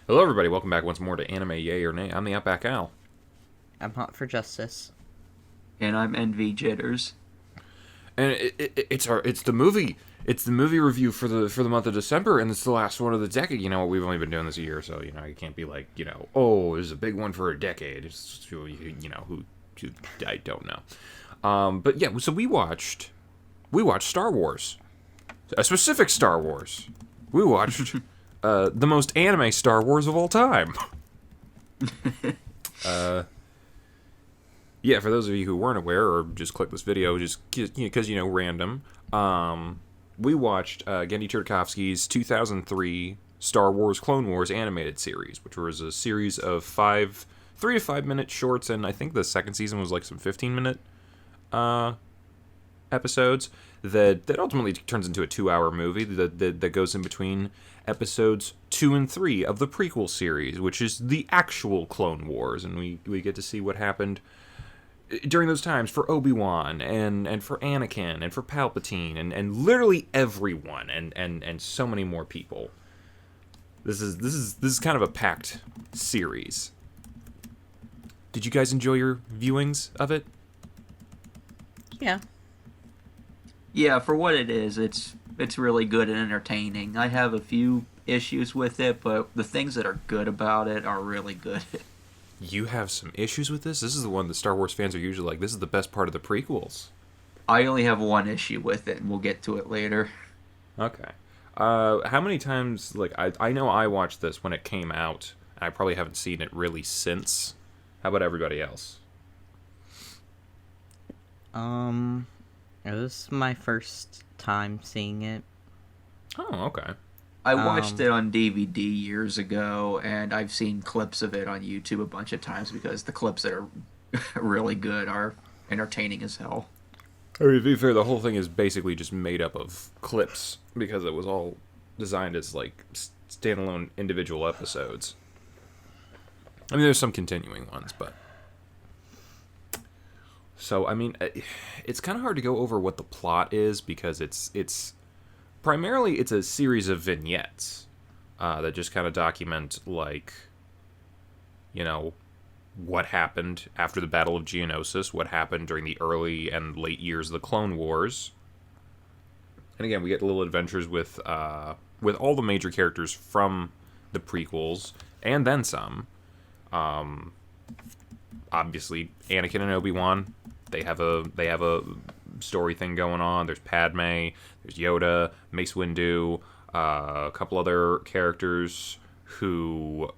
Hello, everybody. Welcome back once more to Anime Yay or Nay. I'm the Outback Al, I'm hot for justice. And I'm NV Jitters. and it's the movie review for the month of December, and it's the last one of the decade. You know, we've only been doing this a year, so you can't be like, oh, this is a big one for a decade. It's, who I don't know. But yeah, so we watched Star Wars, a specific Star Wars. We watched the most anime Star Wars of all time. Uh, Yeah, for those of you who weren't aware or just clicked this video just because, random, we watched Gendy Tartakovsky's 2003 Star Wars Clone Wars animated series, which was a series of 3 to 5 minute shorts, and I think the second season was like some 15-minute episodes that ultimately turns into a 2-hour movie that goes in between episodes 2 and 3 of the prequel series, which is the actual Clone Wars, and we get to see what happened during those times for Obi-Wan and for Anakin and for Palpatine and literally everyone and so many more people. This is kind of a packed series. Did you guys enjoy your viewings of it? Yeah. Yeah, for what it is, it's really good and entertaining. I have a few issues with it, but the things that are good about it are really good. You have some issues with this? This is the one that Star Wars fans are usually like, this is the best part of the prequels. I only have one issue with it, and we'll get to it later. Okay. How many times, like, I know I watched this when it came out. I probably haven't seen it really since. How about everybody else? Um, it was my first time seeing it. Oh, okay. I watched Um, it on DVD years ago, and I've seen clips of it on YouTube a bunch of times because the clips that are really good are entertaining as hell. I mean, to be fair, the whole thing is basically just made up of clips because it was all designed as, like, standalone individual episodes. I mean, there's some continuing ones, but... So, I mean, it's kind of hard to go over what the plot is because it's primarily it's a series of vignettes that just kind of document, like, you know, what happened after the Battle of Geonosis, what happened during the early and late years of the Clone Wars. And again, we get little adventures with all the major characters from the prequels and then some. Obviously, Anakin and Obi-Wan, they have a story thing going on. There's Padme, there's Yoda, Mace Windu, a couple other characters who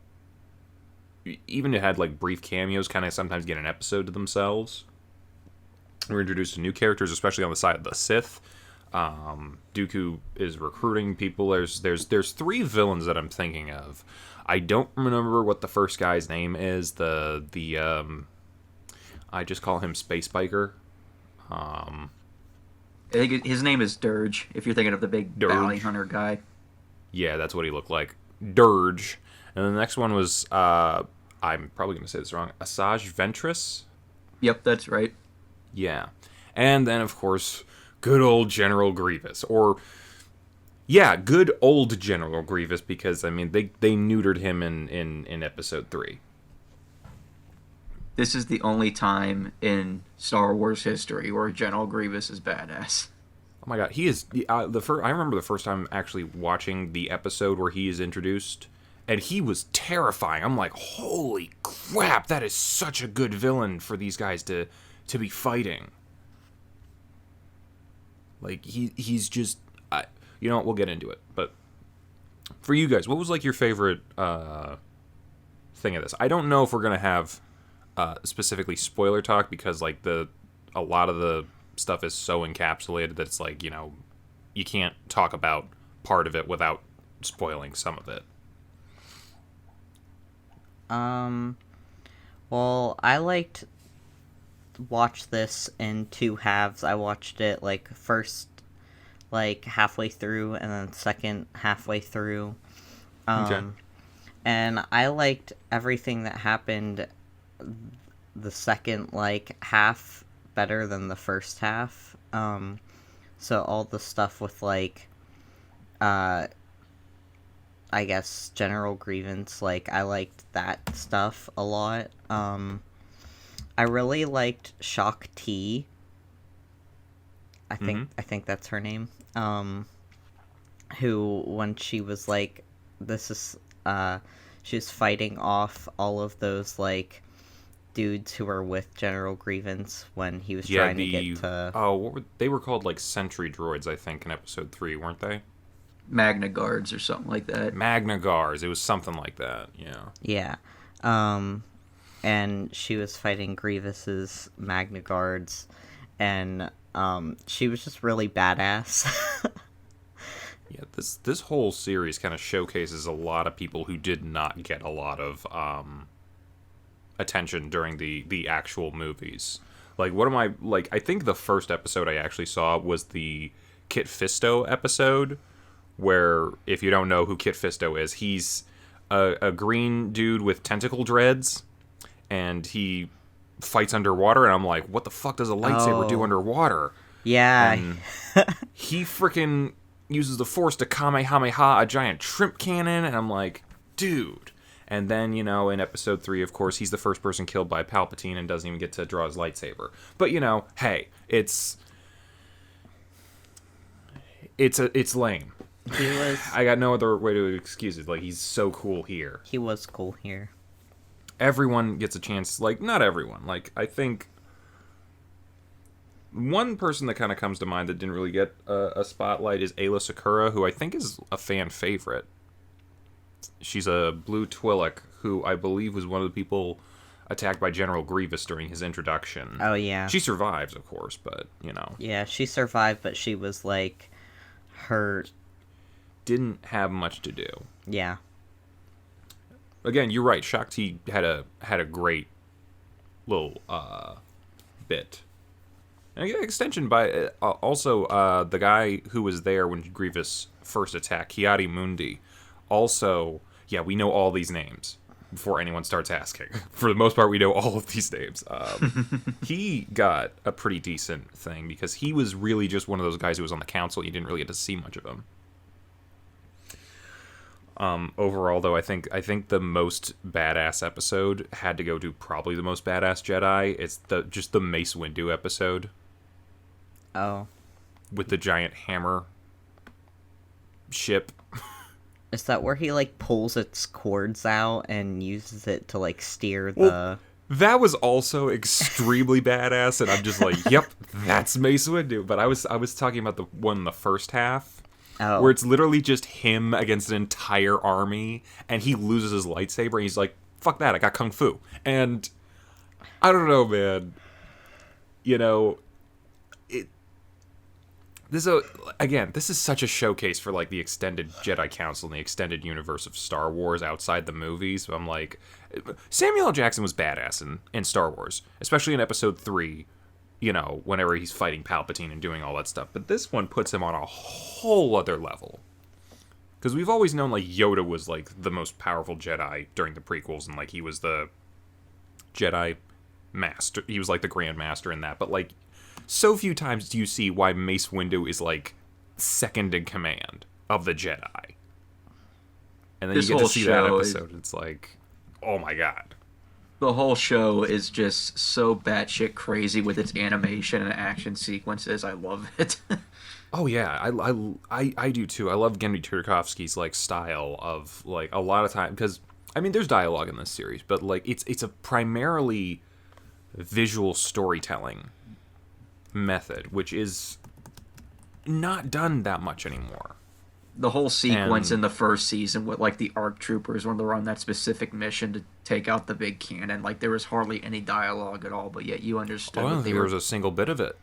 even had like brief cameos, kind of sometimes get an episode to themselves. We're introduced to new characters, especially on the side of the Sith. Dooku is recruiting people. There's three villains that I'm thinking of. I don't remember what the first guy's name is. I just call him Space Biker. Um, I think his name is Dirge, if you're thinking of the big bounty Dirge. hunter guy. Yeah, that's what he looked like. Dirge. And the next one was I'm probably gonna say this wrong. Asajj Ventress. Yep, that's right. Yeah. And then, of course, good old General Grievous. Or, yeah, good old General Grievous, because, I mean, they neutered him in episode 3. This is the only time in Star Wars history where General Grievous is badass. Oh my god, he is... I remember the first time actually watching the episode where he is introduced, and he was terrifying. I'm like, holy crap, that is such a good villain for these guys to be fighting. Like, he's just... you know what, we'll get into it. But for you guys, what was, like, your favorite thing of this? I don't know if we're going to have specifically spoiler talk, because, like, a lot of the stuff is so encapsulated that it's like, you can't talk about part of it without spoiling some of it. um, well, I liked watch this in two halves. I watched it like first like halfway through and then second halfway through. Okay. Um, and I liked everything that happened the second like half better than the first half. So all the stuff with like uh I guess, General Grievance. Like, I liked that stuff a lot. I really liked Shock T. I think that's her name. Who, when she was like, this is, she was fighting off all of those, like, dudes who were with General Grievance when he was trying to get to... Oh, they were called, like, sentry droids, I think, in episode 3, weren't they? Magna Guards or something like that. Magna Guards. It was something like that, yeah. Yeah. And she was fighting Grievous's Magna Guards, and she was just really badass. Yeah, this whole series kind of showcases a lot of people who did not get a lot of attention during the actual movies. Like, I think the first episode I actually saw was the Kit Fisto episode, where, if you don't know who Kit Fisto is, he's a green dude with tentacle dreads, and he fights underwater, and I'm like, what the fuck does a lightsaber do underwater? Yeah. And he freaking uses the Force to Kamehameha a giant shrimp cannon, and I'm like, dude. And then, in episode 3, of course, he's the first person killed by Palpatine and doesn't even get to draw his lightsaber. But, hey, it's lame. I got no other way to excuse it. Like, he's so cool here. He was cool here. Everyone gets a chance. Like, not everyone. Like, I think one person that kind of comes to mind that didn't really get a spotlight is Ayla Secura, who I think is a fan favorite. She's a blue Twi'lek who I believe was one of the people attacked by General Grievous during his introduction. Oh, yeah. She survives, of course, but, Yeah, she survived, but she was, like, hurt. Didn't have much to do. Yeah. Again, you're right. Shakti had a great little bit. And extension by also the guy who was there when Grievous first attacked, Kiadi Mundi. Also, yeah, we know all these names before anyone starts asking. For the most part, we know all of these names. He got a pretty decent thing because he was really just one of those guys who was on the council. You didn't really get to see much of him. Overall, though, I think the most badass episode had to go to probably the most badass Jedi. It's just the Mace Windu episode. Oh. With the giant hammer ship. Is that where he, like, pulls its cords out and uses it to, like, steer the... That was also extremely badass, and I'm just like, yep, that's Mace Windu. But I was talking about the one in the first half. Oh. Where it's literally just him against an entire army, and he loses his lightsaber, and he's like, fuck that, I got Kung Fu. And I don't know, man. This is such a showcase for, like, the extended Jedi Council and the extended universe of Star Wars outside the movies. So I'm like, Samuel L. Jackson was badass in Star Wars, especially in Episode 3, whenever he's fighting Palpatine and doing all that stuff. But this one puts him on a whole other level. Because we've always known, like, Yoda was, like, the most powerful Jedi during the prequels, and, like, he was the Jedi Master. He was, like, the Grand Master in that. But, like, so few times do you see why Mace Windu is, like, second in command of the Jedi. And then you get to see that episode, and it's like, oh my god. The whole show is just so batshit crazy with its animation and action sequences. I love it. Oh yeah, I do too. I love Genndy Tartakovsky's, like, style of, like, a lot of time, because I mean there's dialogue in this series, but, like, it's a primarily visual storytelling method, which is not done that much anymore. The whole sequence in the first season with, like, the ARC troopers when they're on that specific mission to take out the big cannon, like, there was hardly any dialogue at all, but yet you understood. I don't think there was a single bit of it.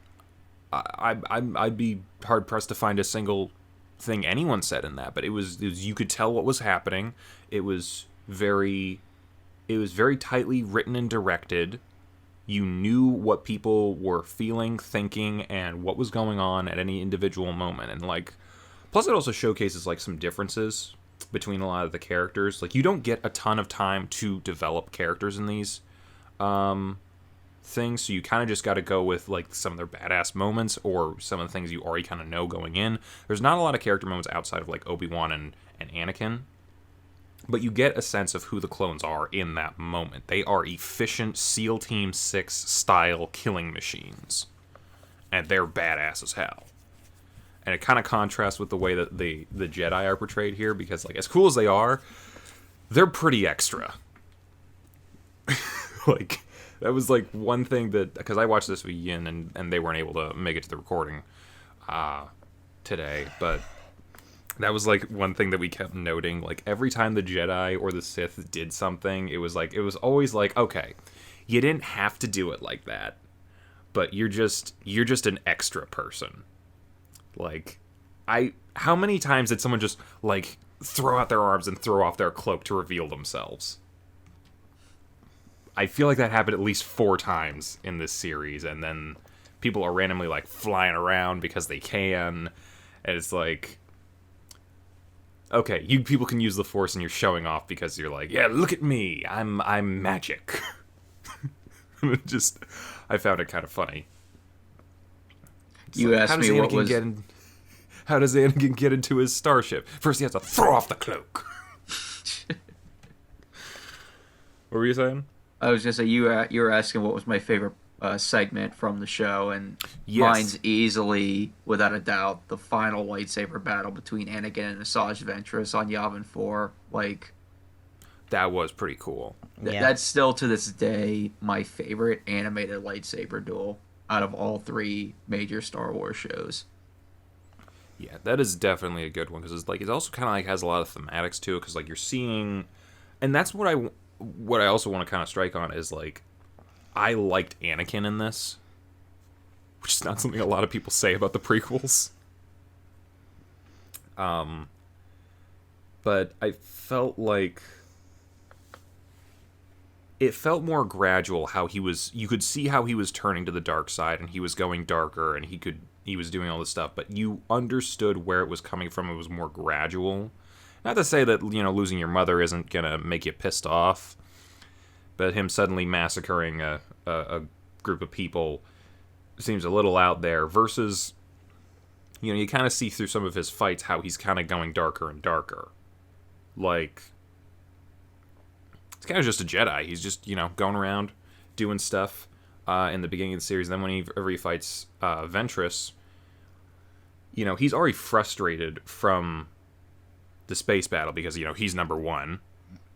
I'd be hard pressed to find a single thing anyone said in that, but it was you could tell what was happening. It was very tightly written and directed. You knew what people were feeling, thinking, and what was going on at any individual moment. And, like, plus it also showcases, like, some differences between a lot of the characters. Like, you don't get a ton of time to develop characters in these things, so you kind of just got to go with, like, some of their badass moments or some of the things you already kind of know going in. There's not a lot of character moments outside of, like, Obi-Wan and Anakin. But you get a sense of who the clones are in that moment. They are efficient SEAL Team 6 style killing machines. And they're badass as hell. And it kind of contrasts with the way that the Jedi are portrayed here, because, like, as cool as they are, they're pretty extra. Like, that was, like, one thing that... Because I watched this with Yin, and they weren't able to make it to the recording today, but... That was, like, one thing that we kept noting. Like, every time the Jedi or the Sith did something, it was always like, okay, you didn't have to do it like that, but you're just an extra person. Like, how many times did someone just, like, throw out their arms and throw off their cloak to reveal themselves? I feel like that happened at least 4 times in this series, and then people are randomly, like, flying around because they can, and it's like... Okay, you people can use the Force and you're showing off because you're like, yeah, look at me, I'm magic. I found it kind of funny. You asked me what was... How does Anakin get into his starship? First he has to throw off the cloak. What were you saying? I was just saying, you were asking what was my favorite segment from the show, and Yes. mine's easily, without a doubt, the final lightsaber battle between Anakin and Asajj Ventress on Yavin 4. Like, That was pretty cool. that's still to this day my favorite animated lightsaber duel out of all 3 major Star Wars shows. Yeah, that is definitely a good one, because it's also kind of like has a lot of thematics to it, because like you're seeing, and that's what I also want to kind of strike on is like, I liked Anakin in this, which is not something a lot of people say about the prequels. But I felt like it felt more gradual how you could see how he was turning to the dark side, and he was going darker, and he was doing all this stuff, but you understood where it was coming from. It was more gradual. Not to say that, losing your mother isn't gonna make you pissed off, but him suddenly massacring a group of people seems a little out there, versus, you kind of see through some of his fights how he's kind of going darker and darker. Like, it's kind of just a Jedi. He's just, going around doing stuff in the beginning of the series. Then whenever he fights Ventress, he's already frustrated from the space battle because, he's number 1.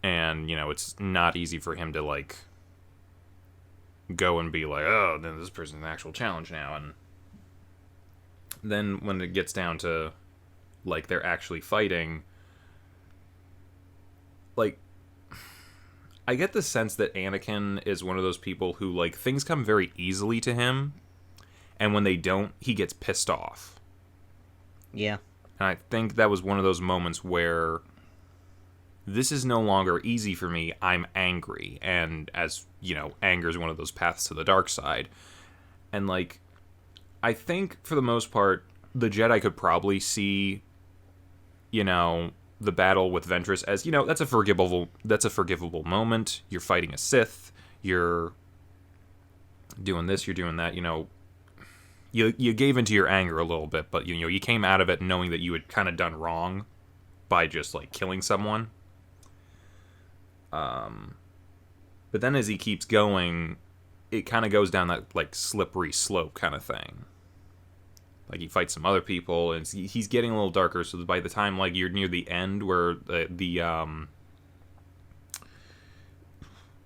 And, it's not easy for him to, like, go and be like, oh, then this person's an actual challenge now. And then when it gets down to, like, they're actually fighting, like, I get the sense that Anakin is one of those people who, like, things come very easily to him, and when they don't, he gets pissed off. Yeah. And I think that was one of those moments where this is no longer easy for me, I'm angry. And as, anger is one of those paths to the dark side. And, like, I think, for the most part, the Jedi could probably see, the battle with Ventress as, that's a forgivable moment. You're fighting a Sith. You're doing this, you're doing that, You gave into your anger a little bit, but, you came out of it knowing that you had kind of done wrong by just, like, killing someone. But then as he keeps going, it kind of goes down that, like, slippery slope kind of thing. Like, he fights some other people, and he's getting a little darker, so by the time, like, you're near the end where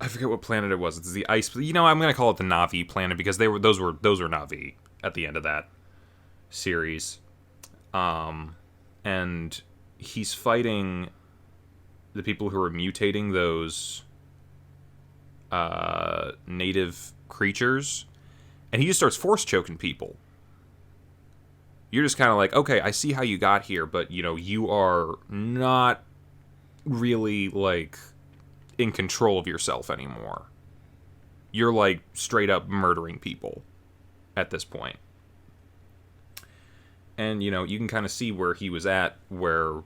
I forget what planet it was. It's the ice... I'm going to call it the Na'vi planet, because those were Na'vi at the end of that series. And he's fighting the people who are mutating those native creatures, and he just starts force choking people. You're just kind of like, okay, I see how you got here, but, you are not really, like, in control of yourself anymore. You're, like, straight up murdering people at this point. And, you can kind of see where he was at, where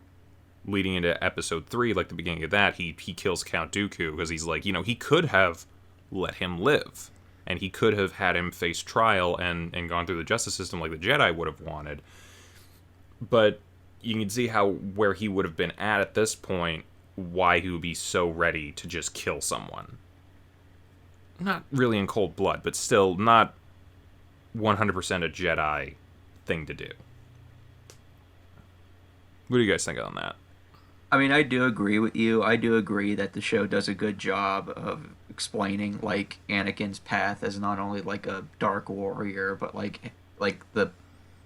leading into episode 3, like the beginning of that, he kills Count Dooku, because he's like, he could have let him live, and he could have had him face trial and gone through the justice system like the Jedi would have wanted. But you can see where he would have been at this point why he would be so ready to just kill someone. Not really in cold blood, but still not 100% a Jedi thing to do. What do you guys think on that? I mean, I do agree with you. I do agree that the show does a good job of explaining like Anakin's path as not only like a dark warrior, but like the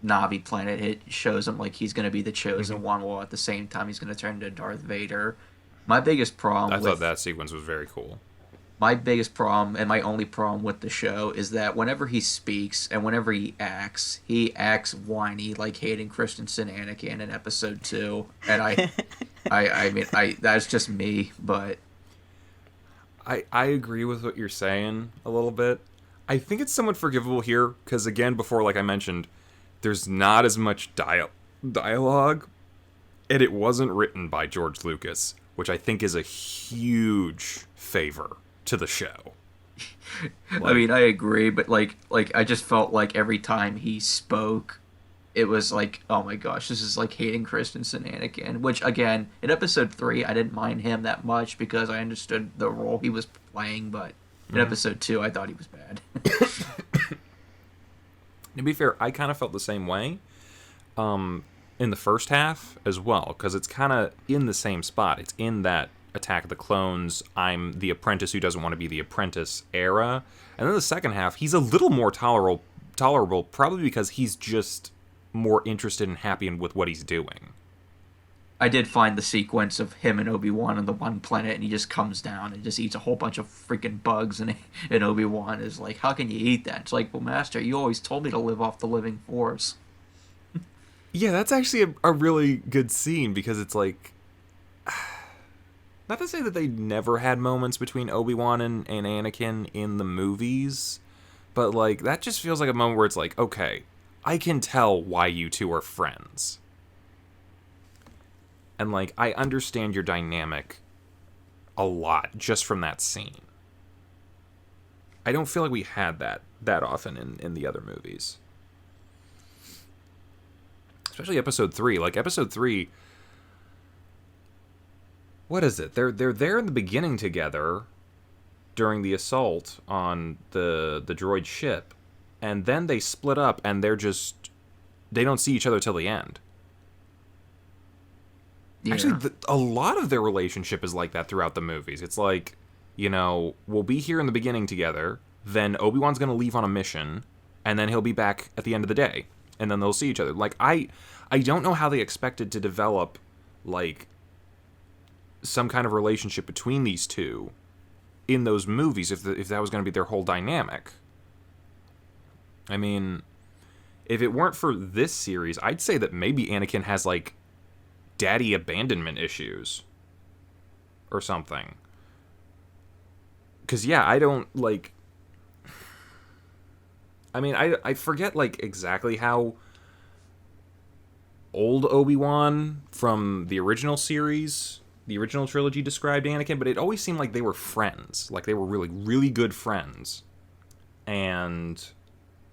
Navi planet. It shows him like he's going to be the chosen one, while at the same time he's going to turn into Darth Vader. My biggest problem I with thought that sequence was very cool. my biggest problem and my only problem with the show is that whenever he speaks and whenever he acts whiny like Hayden Christensen Anakin in episode 2. And I mean, that's just me, but I agree with what you're saying a little bit. I think it's somewhat forgivable here, because again, before, like I mentioned, there's not as much dialogue, and it wasn't written by George Lucas, which I think is a huge favor to the show. I mean, I agree, but like I just felt like every time he spoke, it was like, oh my gosh, this is like Hayden Christensen Anakin. Which again, in episode 3, I didn't mind him that much because I understood the role he was playing, but in episode 2, I thought he was bad. To be fair, I kind of felt the same way in the first half as well, because it's kind of in the same spot. It's in that Attack of the Clones, I'm the apprentice who doesn't want to be the apprentice era. And then the second half, he's a little more tolerable, probably because he's just more interested and happy with what he's doing. I did find the sequence of him and Obi-Wan on the one planet, and he just comes down and just eats a whole bunch of freaking bugs, and Obi-Wan is like, how can you eat that? It's like, well, Master, you always told me to live off the living force. Yeah, that's actually a really good scene, because it's like... Not to say that they never had moments between Obi-Wan and Anakin in the movies, but like that just feels like a moment where it's like, okay, I can tell why you two are friends. And like, I understand your dynamic a lot just from that scene. I don't feel like we had that often in the other movies. Especially episode 3. Like, episode 3... What is it? They're there in the beginning together during the assault on the droid ship, and then they split up, and they don't see each other till the end. Yeah. Actually, a lot of their relationship is like that throughout the movies. It's like, you know, we'll be here in the beginning together, then Obi-Wan's going to leave on a mission, and then he'll be back at the end of the day, and then they'll see each other. Like, I don't know how they expected to develop, like, some kind of relationship between these two in those movies if that was going to be their whole dynamic. I mean, if it weren't for this series, I'd say that maybe Anakin has, like, daddy abandonment issues or something. Because, yeah, I don't, like... I mean, I forget, like, exactly how old Obi-Wan from the original series... the original trilogy described Anakin, but it always seemed like they were friends. Like, they were really, really good friends. And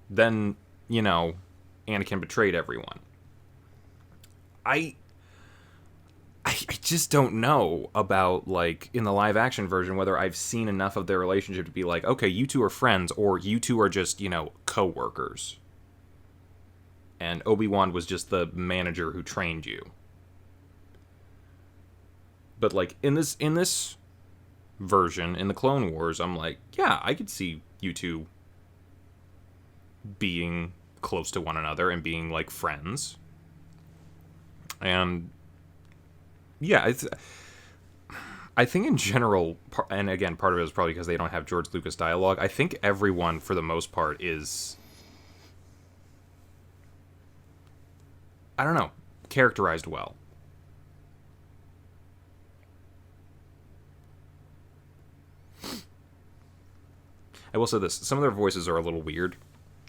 then, you know, Anakin betrayed everyone. I just don't know about, like, in the live-action version, whether I've seen enough of their relationship to be like, okay, you two are friends, or you two are just, you know, co-workers. And Obi-Wan was just the manager who trained you. But, like, in this version, in the Clone Wars, I'm like, yeah, I could see you two being close to one another and being, like, friends. And, yeah, I think in general, and again, part of it is probably because they don't have George Lucas dialogue, I think everyone, for the most part, is, I don't know, characterized well. I will say this, some of their voices are a little weird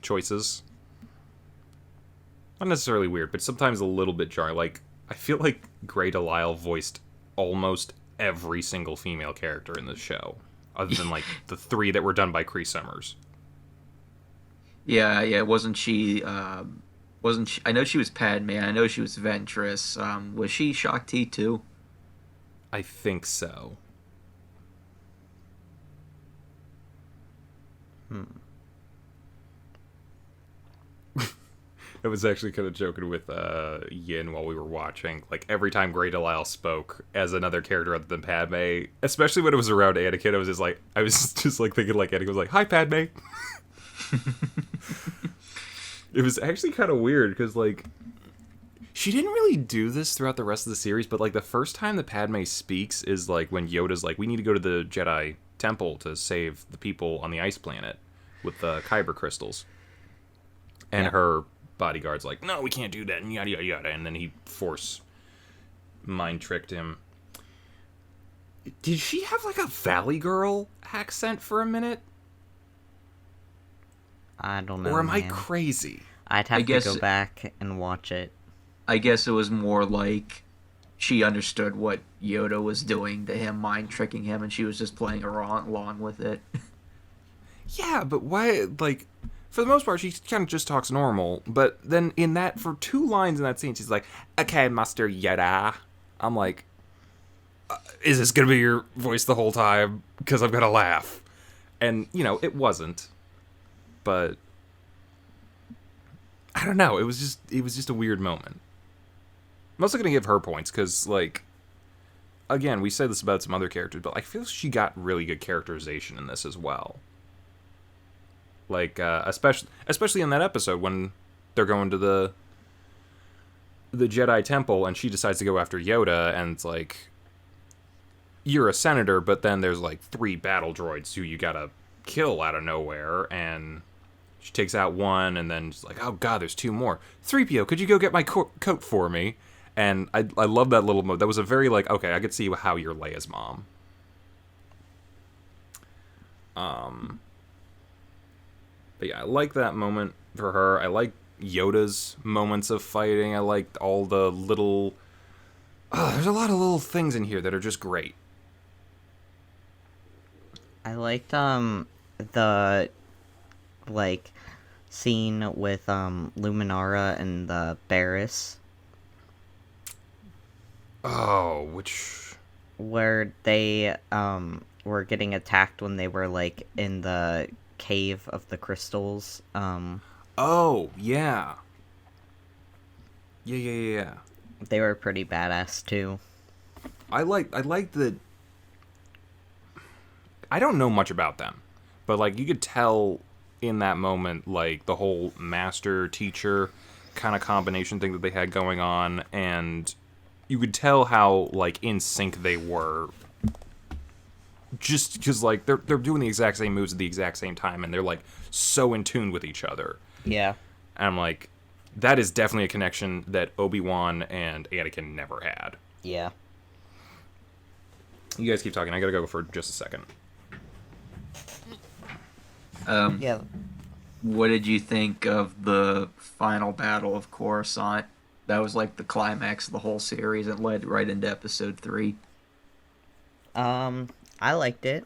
choices. Not necessarily weird, but sometimes a little bit jarring. Like, I feel like Grey Delisle voiced almost every single female character in the show, other than, like, the 3 that were done by Cree Summers. Yeah, wasn't she, I know she was Padme, I know she was Ventress, was she Shakti too? I think so. I was actually kind of joking with Yin while we were watching. Like, every time Grey Delisle spoke as another character other than Padme, especially when it was around Anakin, I was just like thinking like Anakin was like, "Hi, Padme." It was actually kind of weird because like she didn't really do this throughout the rest of the series, but like the first time that Padme speaks is like when Yoda's like, "We need to go to the Jedi Temple to save the people on the ice planet with the Kyber crystals," and her bodyguard's like, "No, we can't do that," and yada yada yada, and then he force mind tricked him. Did she have like a Valley Girl accent for a minute? I don't know. Or am I man. crazy? I'd have to go back and watch it. I guess it was more like she understood what Yoda was doing to him, mind tricking him, and she was just playing along with it. Yeah, but why, like, for the most part, she kind of just talks normal, but then in that, for 2 lines in that scene, she's like, "Okay, Master Yoda." I'm like, is this gonna be your voice the whole time? Because I'm gonna laugh. And, you know, it wasn't. But I don't know, it was just a weird moment. I'm also gonna give her points, because, like, again, we said this about some other characters, but I feel she got really good characterization in this as well. Like, especially in that episode when they're going to the Jedi Temple and she decides to go after Yoda, and it's like, you're a senator, but then there's like 3 battle droids who you gotta kill out of nowhere, and she takes out one, and then she's like, "Oh god, there's 2 more. 3PO, could you go get my coat for me?" And I love that little mode. That was a very, like, okay, I could see how you're Leia's mom. But yeah, I like that moment for her. I like Yoda's moments of fighting. I liked all the little... there's a lot of little things in here that are just great. I liked the like scene with Luminara and the Barriss. Oh, which... Where they were getting attacked when they were like in the cave of the crystals. Oh, yeah. Yeah. They were pretty badass too. I like the... I don't know much about them, but like you could tell in that moment, like the whole master-teacher kind of combination thing that they had going on, and you could tell how like in sync they were. Just because like they're doing the exact same moves at the exact same time, and they're like so in tune with each other. Yeah. And I'm like, that is definitely a connection that Obi-Wan and Anakin never had. Yeah. You guys keep talking. I gotta go for just a second. Yeah. What did you think of the final battle of Coruscant? That was like the climax of the whole series. It led right into episode 3. I liked it.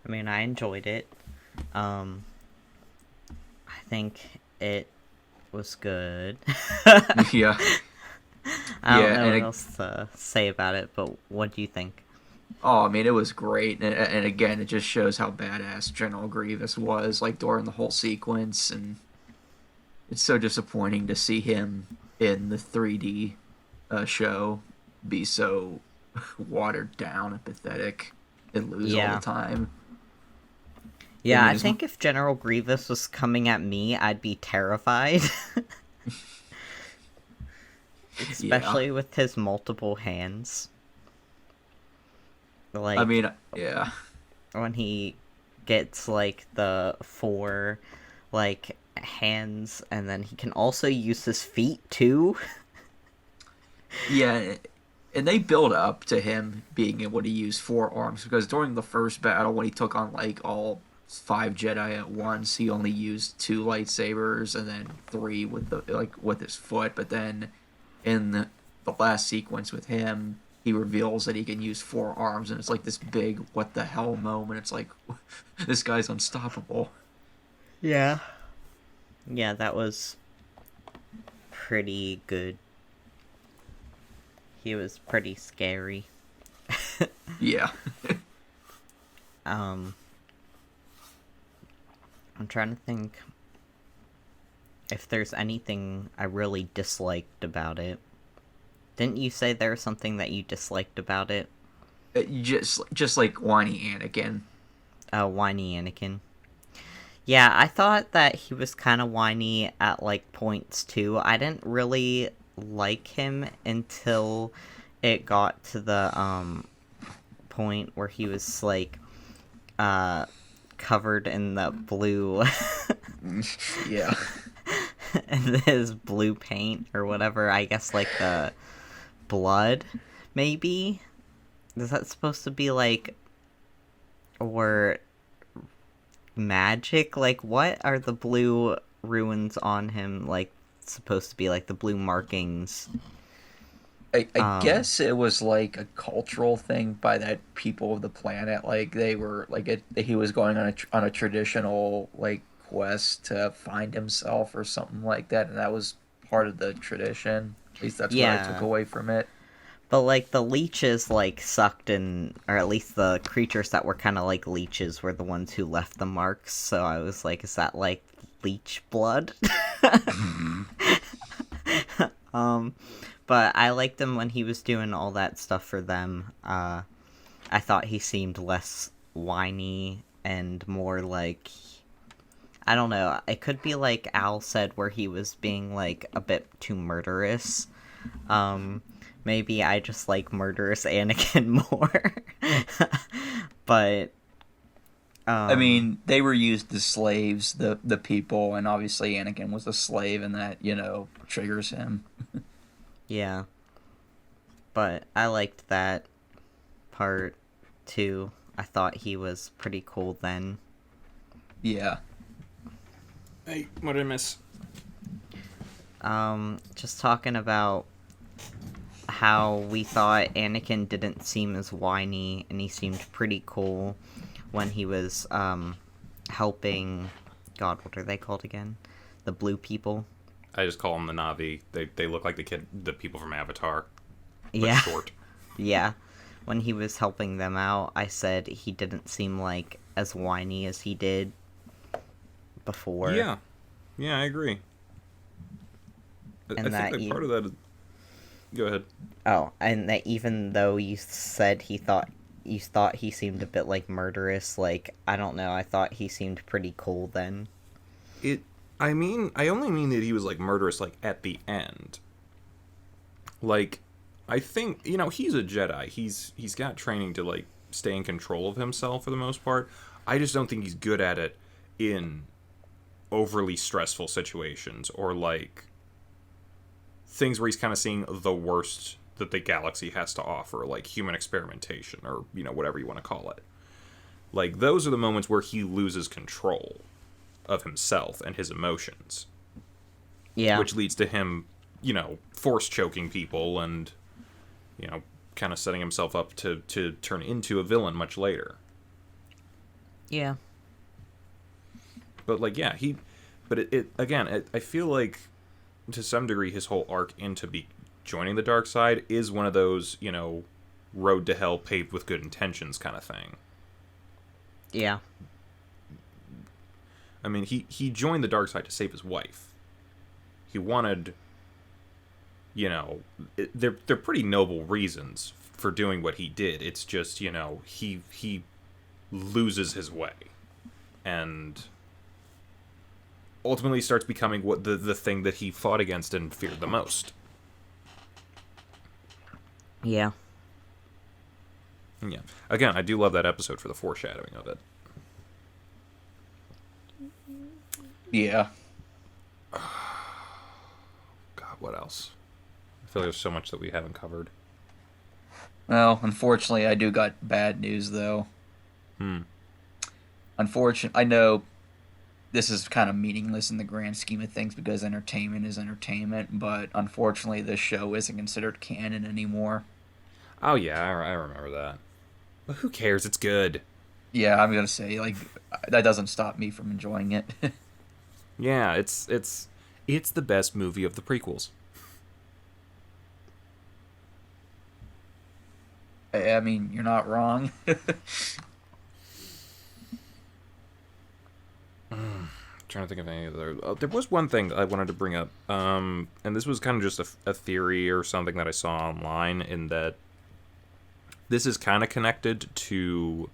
I mean, I enjoyed it. I think it was good. Yeah. I don't know what else to say about it, but what do you think? Oh, I mean, it was great. And again, it just shows how badass General Grievous was, like, during the whole sequence. And it's so disappointing to see him in the 3D show be so watered down and pathetic and lose all the time. Yeah, I think if General Grievous was coming at me, I'd be terrified. Especially with his multiple hands. Like, I mean, yeah. When he gets, like, the 4, like, hands, and then he can also use his feet, too. Yeah, and they build up to him being able to use 4 arms, because during the first battle, when he took on, like, all 5 Jedi at once, he only used 2 lightsabers, and then 3 with his foot, but then in the last sequence with him, he reveals that he can use 4 arms, and it's like this big what the hell moment. It's like, this guy's unstoppable. Yeah. Yeah, that was pretty good. He was pretty scary. Yeah. Um, I'm trying to think if there's anything I really disliked about it. Didn't you say there was something that you disliked about it? Just like whiny Anakin. Whiny Anakin. Yeah, I thought that he was kind of whiny at, like, points, too. I didn't really like him until it got to the, point where he was, like, covered in the blue... Yeah. and his blue paint, or whatever, I guess, like, the blood, maybe? Is that supposed to be, like... or... magic? Like, what are the blue ruins on him, like, supposed to be? Like, the blue markings? I guess it was like a cultural thing by that people of the planet. Like they were like he was going on a traditional like quest to find himself or something like that, and that was part of the tradition. At least that's what I took Yeah. away from it. But, like, the leeches, like, sucked in... or at least the creatures that were kind of like leeches were the ones who left the marks, so I was like, is that, like, leech blood? But I liked him when he was doing all that stuff for them. I thought he seemed less whiny and more like... I don't know, it could be like Al said, where he was being, like, a bit too murderous. Maybe I just like murderous Anakin more. But, I mean, they were used as slaves, the people, and obviously Anakin was a slave, and that triggers him. yeah. But I liked that part, too. I thought he was pretty cool then. Yeah. Hey, what did I miss? Just talking about how we thought Anakin didn't seem as whiny, and he seemed pretty cool when he was, helping... God, what are they called again? The blue people? I just call them the Na'vi. They look like the people from Avatar, but Yeah. short. Yeah. When he was helping them out, I said he didn't seem, like, as whiny as he did before. Yeah, I agree. And I that think that part of that is... Go ahead. Oh, and that even though you said you thought he seemed a bit, like, murderous, like, I don't know, I thought he seemed pretty cool then. I only mean that he was, like, murderous, like, at the end. Like, I think, he's a Jedi. He's got training to, like, stay in control of himself for the most part. I just don't think he's good at it in overly stressful situations, or, like, things where he's kind of seeing the worst that the galaxy has to offer, like human experimentation, or, whatever you want to call it. Like, those are the moments where he loses control of himself and his emotions. Yeah. Which leads to him, force choking people and, kind of setting himself up to turn into a villain much later. Yeah. But, like, yeah, I feel like, to some degree, his whole arc into joining the dark side is one of those, road to hell paved with good intentions kind of thing. Yeah. I mean, he joined the dark side to save his wife. He wanted, they're pretty noble reasons for doing what he did. It's just, he loses his way, and ultimately starts becoming what the thing that he fought against and feared the most. Yeah. Yeah. Again, I do love that episode for the foreshadowing of it. Yeah. God, what else? I feel like there's so much that we haven't covered. Well, unfortunately, I do got bad news, though. Unfortunately, I know this is kind of meaningless in the grand scheme of things because entertainment is entertainment, but unfortunately, this show isn't considered canon anymore. Oh, yeah, I remember that. But who cares? It's good. Yeah, I'm gonna say, like, that doesn't stop me from enjoying it. Yeah, it's the best movie of the prequels. Yeah, I mean, you're not wrong. Trying to think of any other. There was one thing I wanted to bring up, and this was kind of just a theory or something that I saw online, in that this is kind of connected to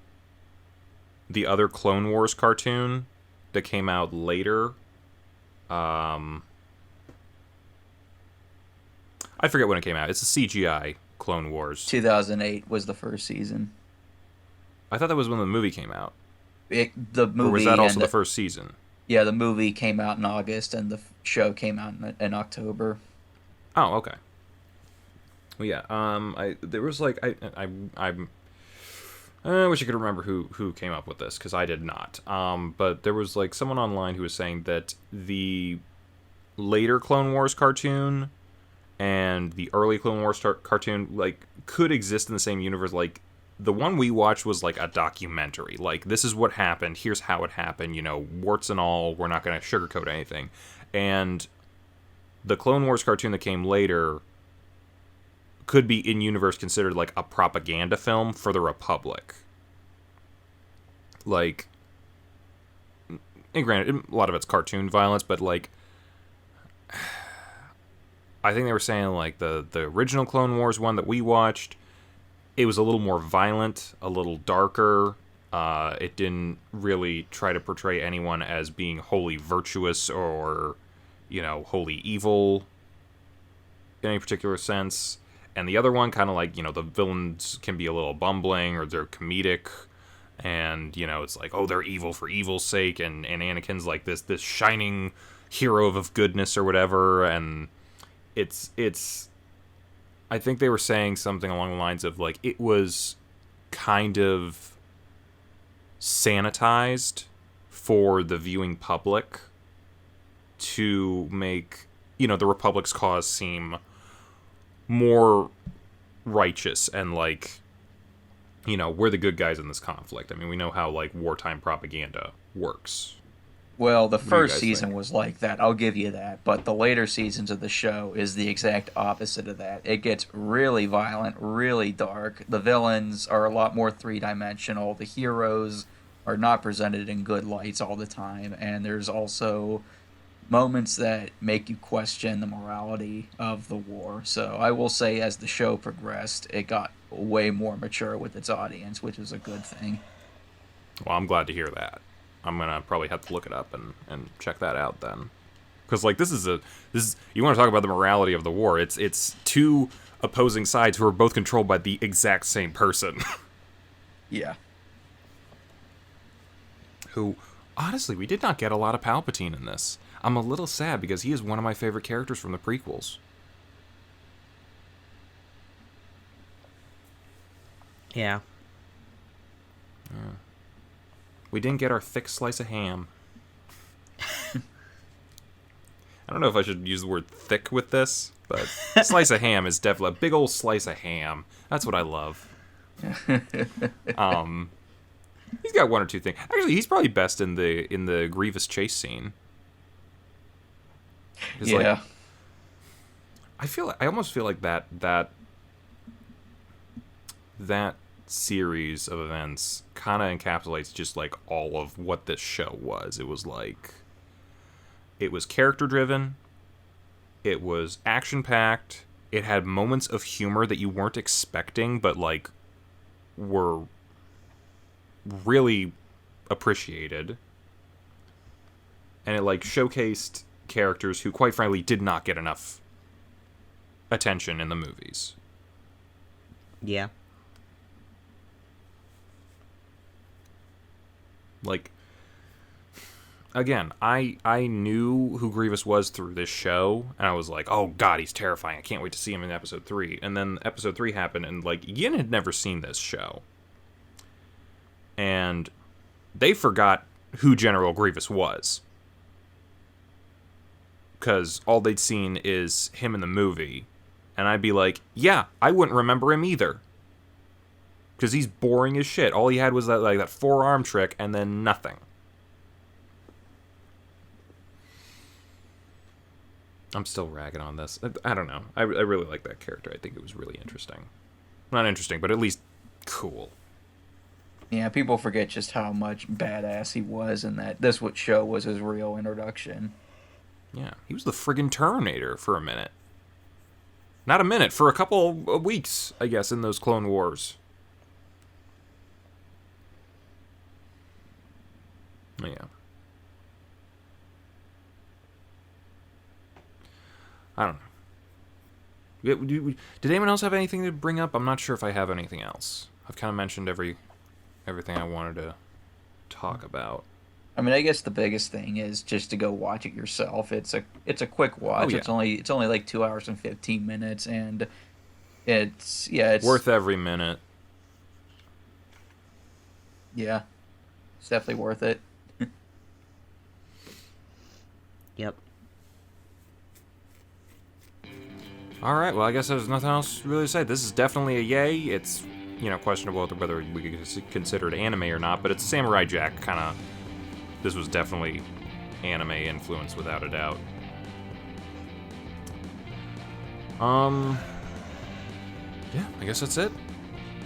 the other Clone Wars cartoon that came out later. I forget when it came out. It's a CGI Clone Wars. 2008 was the first season. I thought that was when the movie came out. The movie, or was that also the first season? Yeah, the movie came out in August, and the show came out in October. Oh, okay. Well, yeah. There was like I wish I could remember who came up with this, because I did not. But there was like someone online who was saying that the later Clone Wars cartoon and the early Clone Wars cartoon like could exist in the same universe. Like, the one we watched was like a documentary. Like, this is what happened. Here's how it happened. You know, warts and all. We're not going to sugarcoat anything. And the Clone Wars cartoon that came later could be in universe considered like a propaganda film for the Republic. Like, and granted, a lot of it's cartoon violence, but like, I think they were saying like the original Clone Wars one that we watched, it was a little more violent, a little darker. It didn't really try to portray anyone as being wholly virtuous or, you know, wholly evil in any particular sense. And the other one, kind of like, you know, the villains can be a little bumbling or they're comedic. And, you know, it's like, oh, they're evil for evil's sake. And Anakin's like this shining hero of goodness or whatever. And it's I think they were saying something along the lines of like, it was kind of sanitized for the viewing public to make, you know, the Republic's cause seem more righteous and like, you know, we're the good guys in this conflict. I mean, we know how like wartime propaganda works. Well, the first season was like that, I'll give you that, but the later seasons of the show is the exact opposite of that. It gets really violent, really dark. The villains are a lot more three-dimensional. The heroes are not presented in good lights all the time, and there's also moments that make you question the morality of the war. So I will say, as the show progressed, it got way more mature with its audience, which is a good thing. Well, I'm glad to hear that. I'm gonna probably have to look it up and check that out then, because like this is you want to talk about the morality of the war. It's two opposing sides who are both controlled by the exact same person. Yeah. Who, honestly, we did not get a lot of Palpatine in this. I'm a little sad because he is one of my favorite characters from the prequels. Yeah. We didn't get our thick slice of ham. I don't know if I should use the word thick with this, but slice of ham is definitely a big old slice of ham. That's what I love. He's got one or two things. Actually, he's probably best in the Grievous chase scene. Yeah. Like, I almost feel like that series of events kind of encapsulates just like all of what this show was. It was like, it was character driven, it was action packed, it had moments of humor that you weren't expecting but like were really appreciated, and it like showcased characters who quite frankly did not get enough attention in the movies. Yeah. Like, again, I knew who Grievous was through this show, and I was like, oh god, he's terrifying. I can't wait to see him in episode 3. And then episode 3 happened, and like, Yin had never seen this show. And they forgot who General Grievous was. Because all they'd seen is him in the movie. And I'd be like, yeah, I wouldn't remember him either. Because he's boring as shit. All he had was that forearm trick and then nothing. I'm still ragging on this. I don't know. I really like that character. I think it was really interesting. Not interesting, but at least Cool. Yeah, people forget just how much badass he was, and that this what show was his real introduction. Yeah, he was the friggin' Terminator for a minute. Not a minute, for a couple of weeks, I guess, in those Clone Wars. Yeah. I don't know. Did anyone else have anything to bring up? I'm not sure if I have anything else. I've kind of mentioned everything I wanted to talk about. I mean, I guess the biggest thing is just to go watch it yourself. It's a quick watch. Oh, yeah. It's only like 2 hours and 15 minutes, and it's Worth every minute. Yeah, it's definitely worth it. Yep. All right, well, I guess there's nothing else really to say. This is definitely a yay. It's, questionable whether we could consider it anime or not, but it's Samurai Jack kind of. This was definitely anime influence without a doubt. Yeah, I guess that's it.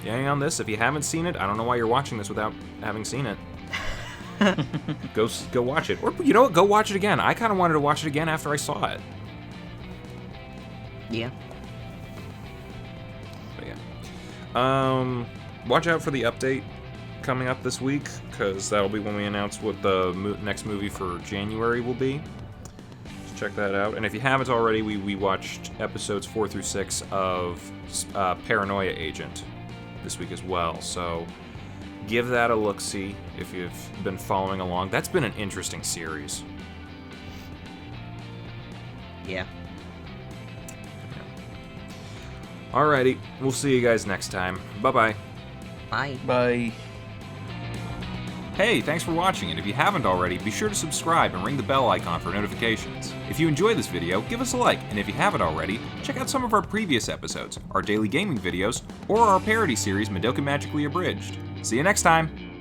Yay on this. If you haven't seen it, I don't know why you're watching this without having seen it. Go watch it. Or, you know what? Go watch it again. I kind of wanted to watch it again after I saw it. Yeah. But yeah. Watch out for the update coming up this week, because that'll be when we announce what the next movie for January will be. So check that out. And if you haven't already, we watched episodes 4 through 6 of Paranoia Agent this week as well. So give that a look-see if you've been following along. That's been an interesting series. Yeah. Alrighty, we'll see you guys next time. Bye-bye. Bye. Bye. Hey, thanks for watching, and if you haven't already, be sure to subscribe and ring the bell icon for notifications. If you enjoyed this video, give us a like, and if you haven't already, check out some of our previous episodes, our daily gaming videos, or our parody series Madoka Magically Abridged. See you next time!